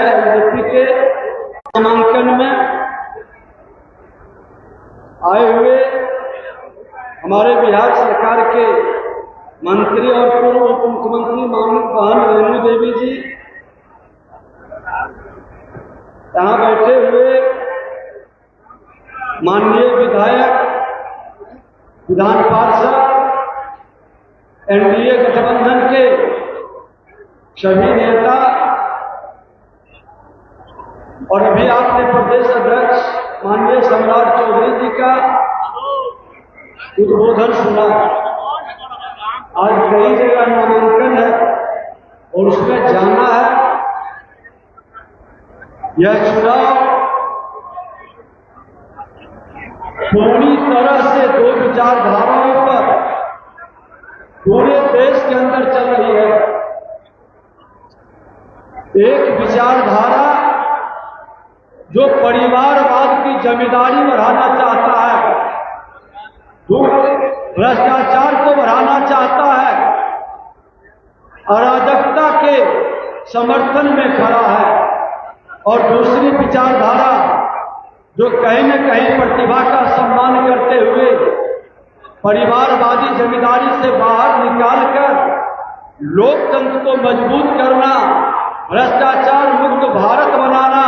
है एलजेपी के नामांकन में आए हुए हमारे बिहार सरकार के मंत्री और पूर्व उप मुख्यमंत्री बहन रेणु देवी जी, यहाँ बैठे हुए माननीय विधायक, विधान पार्षद, एनडीए गठबंधन के सभी नेता और अभी आपने प्रदेश अध्यक्ष माननीय सम्राट चौधरी जी का उद्बोधन सुना। आज कई जगह नामांकन है और उसमें जाना है। यह चुनाव पूरी तरह से दो विचारधाराओं पर पूरे देश के अंदर चल रही है। एक विचारधारा जो परिवारवाद की जमींदारी बढ़ाना चाहता है, जो भ्रष्टाचार को बढ़ाना चाहता है, अराजकता के समर्थन में खड़ा है, और दूसरी विचारधारा जो कहीं न कहीं प्रतिभा का सम्मान करते हुए परिवारवादी जमींदारी से बाहर निकालकर लोकतंत्र को मजबूत करना, भ्रष्टाचार मुक्त भारत बनाना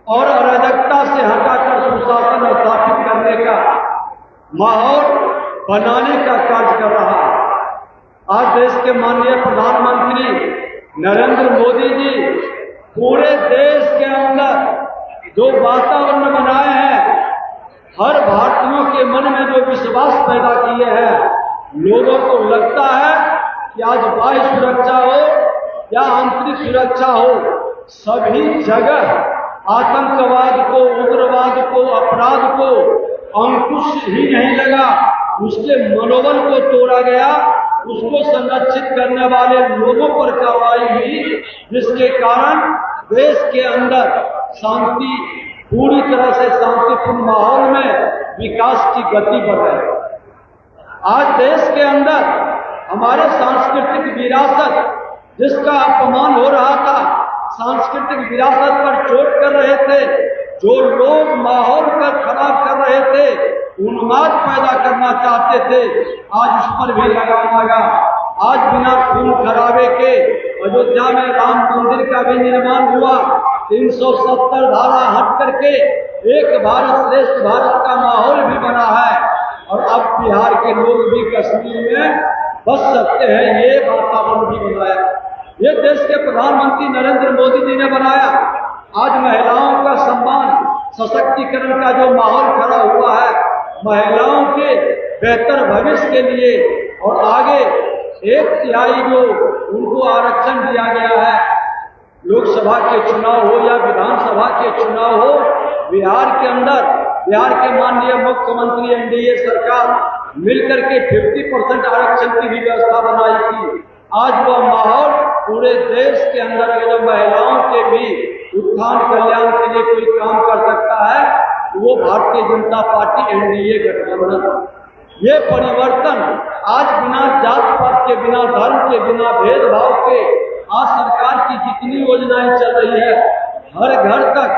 और अराजकता से हटाकर सुशासन स्थापित करने का माहौल बनाने का कार्य कर रहा है। आज देश के माननीय प्रधानमंत्री नरेंद्र मोदी जी पूरे देश के अंदर जो वातावरण बनाए हैं, हर भारतीयों के मन में जो विश्वास पैदा किए हैं, लोगों को लगता है कि आज बाह्य सुरक्षा हो या आंतरिक सुरक्षा हो, सभी जगह आतंकवाद को, उग्रवाद को, अपराध को अंकुश ही नहीं लगा, उसके मनोबल को तोड़ा गया, उसको संरक्षित करने वाले लोगों पर कार्रवाई हुई, जिसके कारण देश के अंदर शांति, पूरी तरह से शांतिपूर्ण माहौल में विकास की गति बढ़ रही है। आज देश के अंदर हमारे सांस्कृतिक विरासत जिसका अपमान हो रहा था, सांस्कृतिक विरासत पर चोट कर रहे थे, जो लोग माहौल का खराब कर रहे थे, उन्माद पैदा करना चाहते थे, आज उस पर भी लगाम लगा। आज बिना खून खराबे के अयोध्या में राम मंदिर का भी निर्माण हुआ। 370 धारा हट करके एक भारत श्रेष्ठ भारत का माहौल भी बना है, और अब बिहार के लोग भी कश्मीर में बस सकते हैं, ये वातावरण भी बनाया। ये देश के प्रधानमंत्री नरेंद्र मोदी जी ने बनाया। आज महिलाओं का सम्मान, सशक्तिकरण का जो माहौल खड़ा हुआ है, महिलाओं के बेहतर भविष्य के लिए, और आगे 1/3 जो उनको आरक्षण दिया गया है, लोकसभा के चुनाव हो या विधानसभा के चुनाव हो, बिहार के अंदर बिहार के माननीय मुख्यमंत्री एनडीए सरकार मिलकर के 50% आरक्षण की भी व्यवस्था बनाई थी। आज वह माहौल पूरे देश के अंदर अगर महिलाओं के भी उत्थान कल्याण के लिए कोई काम कर सकता है, वो भारतीय जनता पार्टी एनडीए गठबंधन। ये परिवर्तन आज बिना जात पात के, बिना धर्म के, बिना भेदभाव के आज सरकार की जितनी योजनाएं चल रही है, हर घर तक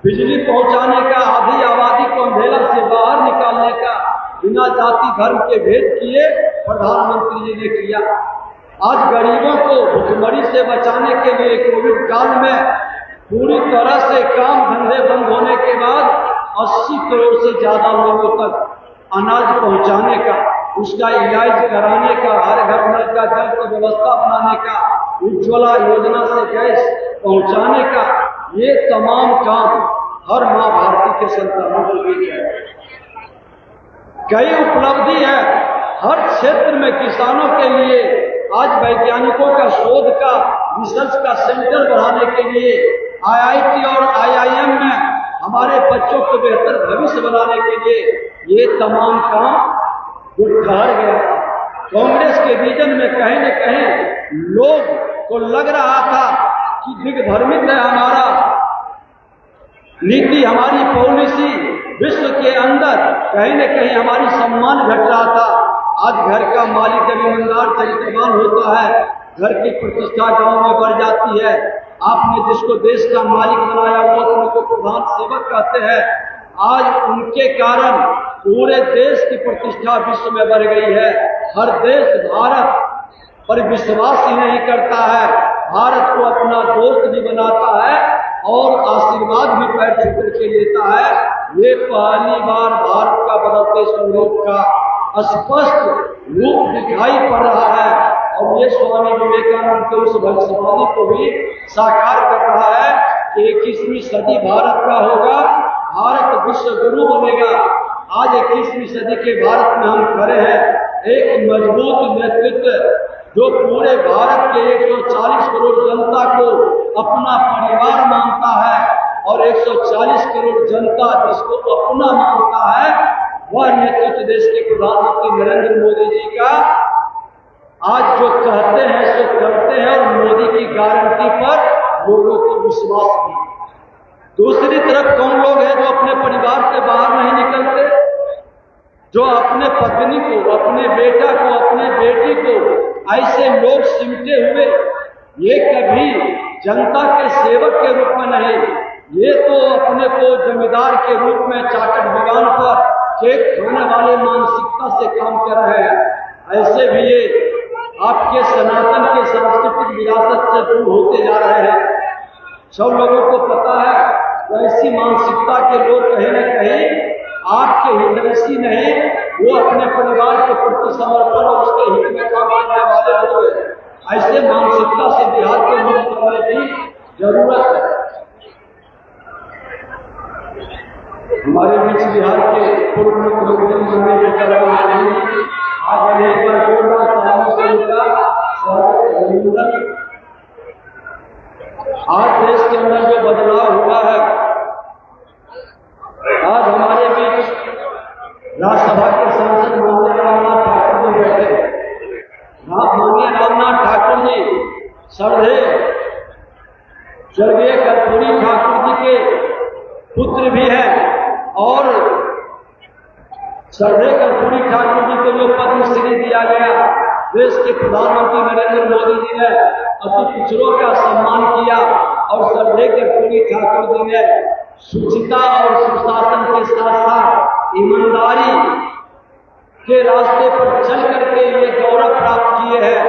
बिजली पहुंचाने का, आधी आबादी को अंधेरा से बाहर निकालने का, बिना जाति धर्म के भेद किए प्रधानमंत्री जी ने किया। आज गरीबों को भुखमरी से बचाने के लिए कोविड काल में पूरी तरह से काम धंधे बंद होने के बाद 80 करोड़ से ज्यादा लोगों तक अनाज पहुंचाने का, उसका इलाज कराने का, हर घर नल का जल की व्यवस्था बनाने का, उज्ज्वला योजना से गैस पहुंचाने का, ये तमाम काम हर मां भारती के संतानों को भी है। कई उपलब्धि है हर क्षेत्र में किसानों के लिए। आज वैज्ञानिकों का शोध का, रिसर्च का सेंटर बढ़ाने के लिए आईआईटी और आईआईएम में हमारे बच्चों को बेहतर भविष्य बनाने के लिए ये तमाम काम जो ठहर गया था। कांग्रेस के विजन में कहीं न कहीं लोग को लग रहा था कि दिग्भ्रमित है हमारा नीति, हमारी पॉलिसी, विश्व के अंदर कहीं न कहीं हमारी सम्मान घट रहा था। आज घर का मालिक जब ईमानदार चरित्रवान होता है, घर की प्रतिष्ठा गांव में बढ़ जाती है। आपने जिसको देश का मालिक बनाया वो अपने को प्रधान सेवक कहते हैं। आज उनके कारण पूरे देश की प्रतिष्ठा विश्व में बढ़ गई है। हर देश भारत पर विश्वास ही नहीं करता है, भारत को अपना दोस्त भी बनाता है और आशीर्वाद भी पैर छू करके लेता है। ये पहली बार भारत का बदलते स्वरूप का स्पष्ट रूप दिखाई पड़ रहा है और ये स्वामी विवेकानंद के उस भविष्यवाणी को भी साकार कर रहा है कि 21वीं सदी भारत का होगा, भारत विश्व गुरु बनेगा। आज 21वीं सदी के भारत में हम खड़े हैं, एक मजबूत नेतृत्व जो पूरे भारत के 140 करोड़ जनता को अपना परिवार मानता है और 140 करोड़ जनता जिसको अपना मानता है, वह नेतृत्व देश के प्रधानमंत्री नरेंद्र मोदी जी का आज जो कहते हैं सो करते हैं और मोदी की गारंटी पर लोगों को विश्वास भी। दूसरी तरफ कौन लोग हैं जो अपने परिवार से बाहर नहीं निकलते, जो अपने पत्नी को, अपने बेटा को, अपने बेटी को ऐसे लोग सिमटे हुए, ये कभी जनता के सेवक के रूप में नहीं, ये तो अपने को जमींदार के रूप में चाकट दीवान पर केक खाने वाले मानसिकता से काम कर रहे हैं। ऐसे भी ये आपके सनातन के सांस्कृतिक विरासत से दूर होते जा रहे हैं। सब लोगों को पता है ऐसी मानसिकता के लोग कहीं न कहीं आपके हितैषी नहीं, वो अपने परिवार के प्रति समर्पण और उसके हित में काम करने वाले लोग हैं। ऐसे मानसिकता से बिहार को मुक्त करने की जरूरत है। हमारे बीच बिहार के पूर्व मुख्यमंत्री आज एक बार जोरदार तालियों से उनका स्वागत। आज देश के अंदर जो बदलाव हुआ है, आज हमारे बीच राज्यसभा के सांसद माननीय रामनाथ ठाकुर जी बैठे। माननीय रामनाथ ठाकुर जी सर्वे स्वर्गीय कर्पूरी ठाकुर जी के पुत्र भी हैं और सर्वे कर्पूरी ठाकुर जी को जो पद्मश्री दिया गया, देश के प्रधानमंत्री नरेंद्र मोदी जी ने अति पिछड़ों का सम्मान किया और सर्वे कर्पूरी ठाकुर जी ने शुचिता और सुशासन के साथ साथ ईमानदारी के रास्ते पर चल करके ये गौरव प्राप्त किए हैं।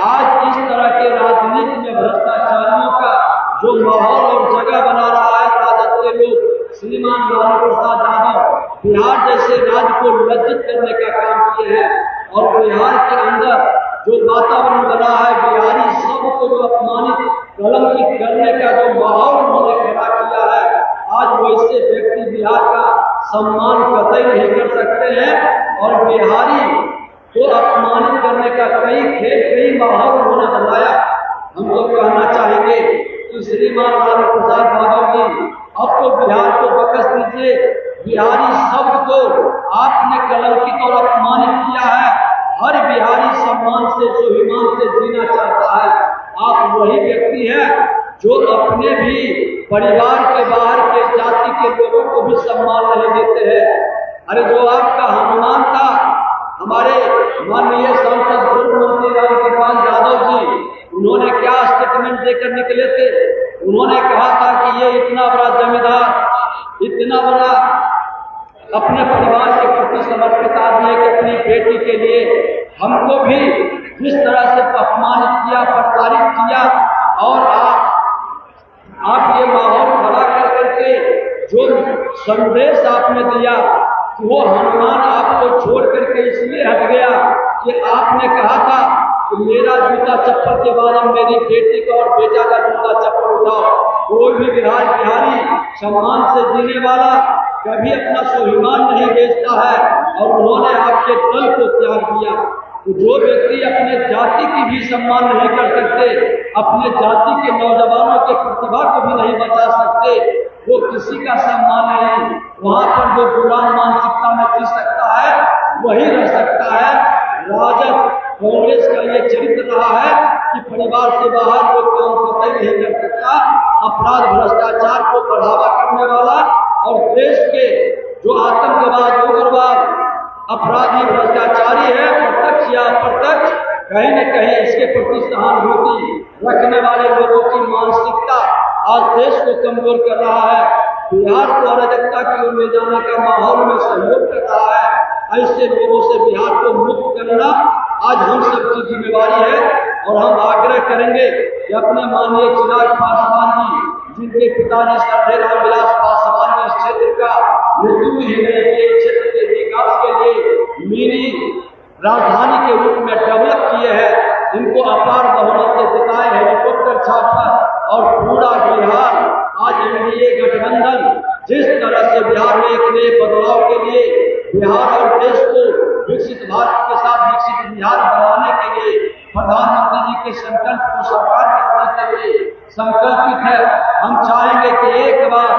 आज इस तरह के राजनीति में भ्रष्टाचारियों का जो माहौल और जगह बना रहा है राजद के लोग, श्रीमान लालू प्रसाद यादव बिहार जैसे राज्य को लज्जित करने का काम किए हैं और बिहार के अंदर जो वातावरण बना है, बिहारी सबको जो अपमानित कलंकित करने का जो माहौल उन्होंने खड़ा किया है, आज वैसे व्यक्ति बिहार का सम्मान कतई नहीं कर सकते हैं और बिहारी को अपमानित करने का कई माहौल उन्होंने बनाया। हम लोग कहना चाहेंगे कि श्रीमान लालू प्रसाद यादव जी अब तो बिहार को बकस दीजिए। बिहारी शब्द को आपने कलंकित और अपमानित किया है। हर बिहारी सम्मान से स्वाभिमान से जीना चाहता है। आप वही व्यक्ति हैं जो अपने भी परिवार के बाहर के जाति के लोगों को भी सम्मान नहीं देते हैं। अरे जो आपका हनुमान था, हमारे माननीय सांसद पूर्व मंत्री रामकृपाल यादव जी, उन्होंने क्या स्टेटमेंट देकर निकले थे? उन्होंने कहा था कि ये इतना बड़ा जमींदार, इतना बड़ा अपने परिवार के प्रति समर्पित आदमी कि अपनी बेटी के लिए हमको भी जिस तरह से अपमानित किया, प्रताड़ित किया और आप ये माहौल खड़ा करके जो संदेश आपने दिया कि वो हनुमान आपको छोड़ करके इसलिए हट गया कि आपने कहा था कि मेरा जूता चप्पल के बाद अब मेरी बेटी का और बेटा का जूता चप्पल उठाओ। कोई भी बिहारी सम्मान से जीने वाला कभी अपना स्वाभिमान नहीं बेचता है और उन्होंने आपके दल को त्याग दिया। तो जो व्यक्ति अपने जाति की भी सम्मान नहीं कर सकते, अपने जाति के नौजवानों के प्रतिभा को भी नहीं बचा सकते, वो किसी का सम्मान नहीं। वहां पर जो गुलाम मानसिकता में जी सकता है वही रह सकता है। राजद कांग्रेस का ये चरित्र रहा है कि परिवार से बाहर वो काम कतई नहीं कर सकता। अपराध भ्रष्टाचार को बढ़ावा करने वाला और देश के जो आतंकवाद, उग्रवाद, अपराधी, भ्रष्टाचारी है, प्रत्यक्ष या अप्रत्यक्ष कहीं न कहीं इसके प्रति सहानुभूति रखने वाले लोगों की मानसिकता आज देश को कमजोर कर रहा है। बिहार को अराजकता की ओर ले जाने का माहौल में सहयोग कर रहा है। ऐसे लोगों से बिहार को मुक्त करना आज हम सबकी जिम्मेवारी है और हम आग्रह करेंगे कि अपने माननीय चिराग पासवान जी, जिनके पिताजी श्री रामविलास पासवान ने इस क्षेत्र का नेतृत्व के क्षेत्र के विकास के लिए मिनी राजधानी के रूप में डेवलप किए हैं, इनको अपार बहुमत से जिताए हेलीकॉप्टर छापकर और पूरा बिहार आज एनडीए गठबंधन जिस तरह से बिहार में एक नए बदलाव के लिए बिहार और देश को विकसित भारत के साथ विकसित बिहार बनाने के लिए प्रधानमंत्री जी के संकल्प को साकार करने के लिए संकल्पित है। हम चाहेंगे कि एक बार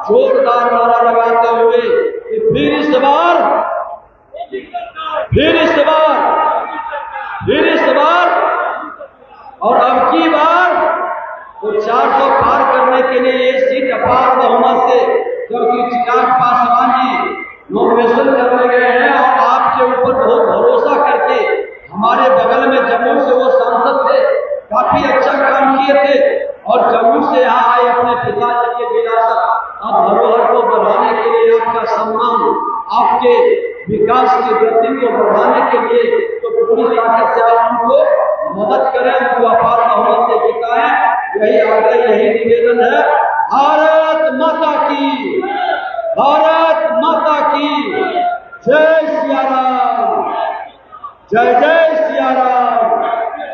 जोरदार नारा लगाते हुए कि फिर इस बार और अब की बार तो 400 पार करने के लिए ये सीट अपार बहुमत से, क्योंकि चिराग पासवान जी नॉमिनेशन करने गए हैं और आपके ऊपर बहुत भरोसा करके हमारे बगल में जम्मू से वो सांसद थे, काफी अच्छा काम किए थे और जम्मू से यहाँ आए अपने पिताजी के विरासत और धरोहर को बढ़ाने के लिए, आपका सम्मान, आपके विकास की गति को बढ़ाने के लिए तो पूरी ताकत से आप उनको मदद करें, उनको अपार बहुमत से जिताएं। यही आग्रह, यही निवेदन है। भारत माता की, भारत माता की जय सिया राम, जय जय सिया राम।